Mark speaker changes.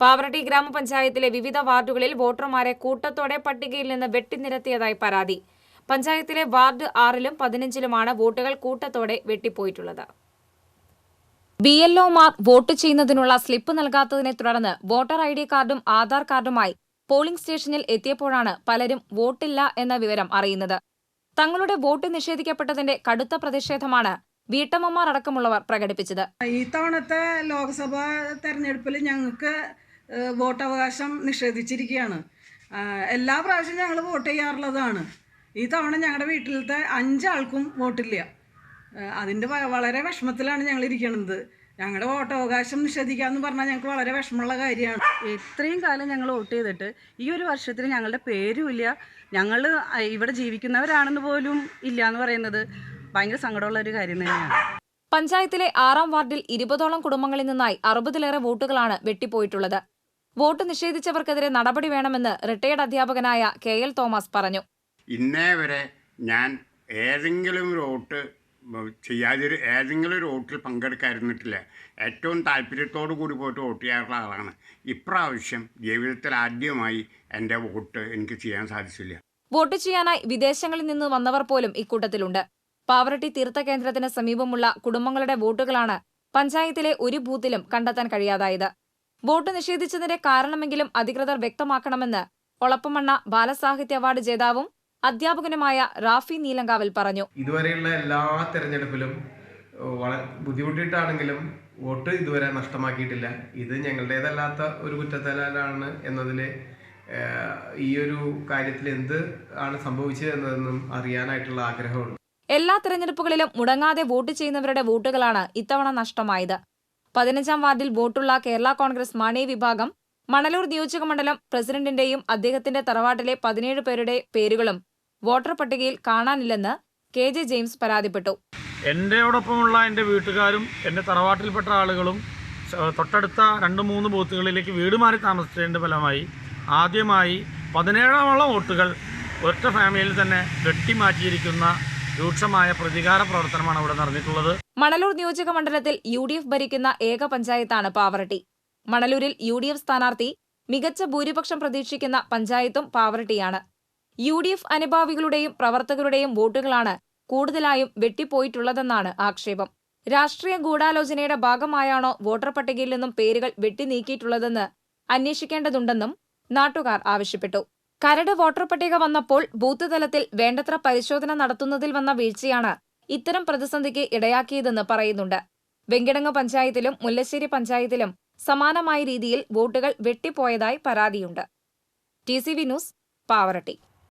Speaker 1: പാവറട്ടി ഗ്രാമപഞ്ചായത്തിലെ വിവിധ വാർഡുകളിൽ വോട്ടർമാരെ കൂട്ടത്തോടെ പട്ടികയിൽ നിന്ന് വെട്ടിനിരത്തിയതായി പരാതി. പഞ്ചായത്തിലെ വാർഡ് 6-ലും 15-ലുമാണ് വോട്ടുകൾ കൂട്ടത്തോടെ വെട്ടിപ്പോയിട്ടുള്ളത്. BLOമാർ വോട്ട് ചെയ്യുന്നതിനുള്ള സ്ലിപ്പ് നൽകാത്തതിനെ തുടർന്ന് വോട്ടർ ID കാർഡും ആധാർ കാർഡുമായി പോളിംഗ് സ്റ്റേഷനിൽ എത്തിയപ്പോഴാണ് പലരും വോട്ടില്ല എന്ന വിവരം അറിയുന്നത്. തങ്ങളുടെ വോട്ട് നിഷേധിക്കപ്പെട്ടതിന്റെ കടുത്ത പ്രതിഷേധമാണ് വീട്ടമ്മമാർ അടക്കമുള്ളവർ പ്രകടിപ്പിച്ചത്.
Speaker 2: ഈ തവണത്തെ ലോക്സഭാ തെരഞ്ഞെടുപ്പിൽ ഞങ്ങൾക്ക് വോട്ടവകാശം നിഷേധിച്ചിരിക്കുകയാണ്. എല്ലാ പ്രാവശ്യവും ഞങ്ങൾ വോട്ട് ചെയ്യാറുള്ളതാണ്. ഈ തവണ ഞങ്ങളുടെ വീട്ടിലത്തെ 5 ആൾക്കും വോട്ടില്ല. അതിൻ്റെ വളരെ വിഷമത്തിലാണ് ഞങ്ങൾ ഇരിക്കുന്നത്. ഞങ്ങളുടെ വോട്ടവകാശം നിഷേധിക്കാമെന്ന് പറഞ്ഞാൽ ഞങ്ങൾക്ക് വളരെ വിഷമമുള്ള കാര്യമാണ്.
Speaker 3: ഇത്രയും കാലം ഞങ്ങൾ വോട്ട് ചെയ്തിട്ട് ഈ ഒരു വർഷത്തിൽ ഞങ്ങളുടെ പേരും ഇല്ല, ഞങ്ങൾ ഇവിടെ ജീവിക്കുന്നവരാണെന്ന് പോലും ഇല്ല എന്ന് പറയുന്നത് ഭയങ്കര സങ്കടമുള്ള ഒരു കാര്യം തന്നെയാണ്.
Speaker 1: പഞ്ചായത്തിലെ 6-ാം വാർഡിൽ 20ഓളം കുടുംബങ്ങളിൽ നിന്നായി 60-ലേറെ വോട്ടുകളാണ് വെട്ടിപ്പോയിട്ടുള്ളത്. വോട്ട് നിഷേധിച്ചവർക്കെതിരെ നടപടി വേണമെന്ന് റിട്ടയർഡ് അധ്യാപകനായ KL തോമസ് പറഞ്ഞു.
Speaker 4: ഇന്നേ വരെ ഞാൻ ഏതെങ്കിലും ഒരു വോട്ട് ചെയ്യാതെ ഏതെങ്കിലും ഒരു വോട്ടിൽ പങ്കെടുക്കാതിരുന്നിട്ടില്ല. ഏറ്റവും താല്പര്യത്തോടു കൂടി പോയിട്ട് വോട്ട് ചെയ്യാറുള്ള ആളാണ്. ഇപ്രാവശ്യം ജീവിതത്തിൽ ആദ്യമായി എൻ്റെ വോട്ട് എനിക്ക് ചെയ്യാൻ സാധിച്ചില്ല.
Speaker 1: വോട്ട് ചെയ്യാനായി വിദേശങ്ങളിൽ നിന്ന് വന്നവർ പോലും ഇക്കൂട്ടത്തിലുണ്ട്. പാവറട്ടി തീർത്ഥകേന്ദ്രത്തിന് സമീപമുള്ള കുടുംബങ്ങളുടെ വോട്ടുകളാണ് പഞ്ചായത്തിലെ ഒരു ബൂത്തിലും കണ്ടെത്താൻ കഴിയാതായത്. വോട്ട് നിഷേധിച്ചതിന്റെ കാരണമെങ്കിലും അധികൃതർ വ്യക്തമാക്കണമെന്ന് ഒളപ്പമണ്ണ ബാലസാഹിത്യ അവാർഡ് ജേതാവും അധ്യാപകനുമായ റാഫി നീലങ്കാവിൽ പറഞ്ഞു.
Speaker 5: ഇതുവരെയുള്ള എല്ലാ തെരഞ്ഞെടുപ്പിലും വളരെ ബുദ്ധിമുട്ടിയിട്ടാണെങ്കിലും വോട്ട് ഇതുവരെ നഷ്ടമാക്കിയിട്ടില്ല. ഇത് ഞങ്ങളുടേതല്ലാത്ത ഒരു കുറ്റത്തലാണ് എന്നതിൽ ഈ ഒരു കാര്യത്തിൽ എന്ത് ആണ് സംഭവിച്ചത് എന്നതെന്നും അറിയാനായിട്ടുള്ള ആഗ്രഹമുണ്ട്.
Speaker 1: എല്ലാ തെരഞ്ഞെടുപ്പുകളിലും മുടങ്ങാതെ വോട്ട് ചെയ്യുന്നവരുടെ വോട്ടുകളാണ് ഇത്തവണ നഷ്ടമായത്. 15-ാം വാർഡിൽ വോട്ടുള്ള കേരള കോൺഗ്രസ് മാണി വിഭാഗം മണലൂർ നിയോജകമണ്ഡലം പ്രസിഡന്റിന്റെയും അദ്ദേഹത്തിന്റെ തറവാട്ടിലെ 17 പേരുടെ പേരുകളും വോട്ടർ പട്ടികയിൽ കാണാനില്ലെന്ന് KJ ജെയിംസ് പരാതിപ്പെട്ടു.
Speaker 6: എന്നോടൊപ്പമുള്ള എൻ്റെ വീട്ടുകാരും എൻ്റെ തറവാട്ടിൽപ്പെട്ട ആളുകളും തൊട്ടടുത്ത 2-3 ബൂത്തുകളിലേക്ക് വീട് മാറി താമസിച്ചതിൻ്റെ ഫലമായി ആദ്യമായി 17ഓളം വോട്ടുകൾ ഒറ്റ ഫാമിലിയിൽ തന്നെ വെട്ടിമാറ്റിയിരിക്കുന്ന രൂക്ഷമായ പ്രതികാര പ്രവർത്തനമാണ് അവിടെ നടന്നിട്ടുള്ളത്.
Speaker 1: മണലൂർ നിയോജക മണ്ഡലത്തിൽ UDF ഭരിക്കുന്ന ഏക പഞ്ചായത്താണ് പാവറട്ടി. മണലൂരിൽ UDF സ്ഥാനാർത്ഥി മികച്ച ഭൂരിപക്ഷം പ്രതീക്ഷിക്കുന്ന പഞ്ചായത്തും പാവറട്ടിയാണ്. UDF അനുഭാവികളുടെയും പ്രവർത്തകരുടെയും വോട്ടുകളാണ് കൂടുതലായും വെട്ടിപ്പോയിട്ടുള്ളതെന്നാണ് ആക്ഷേപം. രാഷ്ട്രീയ ഗൂഢാലോചനയുടെ ഭാഗമായാണോ വോട്ടർ പട്ടികയിൽ നിന്നും പേരുകൾ വെട്ടിനീക്കിയിട്ടുള്ളതെന്ന് അന്വേഷിക്കേണ്ടതുണ്ടെന്നും നാട്ടുകാർ ആവശ്യപ്പെട്ടു. കരട് വോട്ടർ പട്ടിക വന്നപ്പോൾ ബൂത്ത് തലത്തിൽ വേണ്ടത്ര പരിശോധന നടത്തുന്നതിൽ വന്ന വീഴ്ചയാണ് ഇത്തരം പ്രതിസന്ധിക്ക് ഇടയാക്കിയതെന്ന് പറയുന്നുണ്ട്. വെങ്കിടങ്ങ് പഞ്ചായത്തിലും മുല്ലശ്ശേരി പഞ്ചായത്തിലും സമാനമായ രീതിയിൽ വോട്ടുകൾ വെട്ടിപ്പോയതായി പരാതിയുണ്ട്. TCV news, Pavaratti.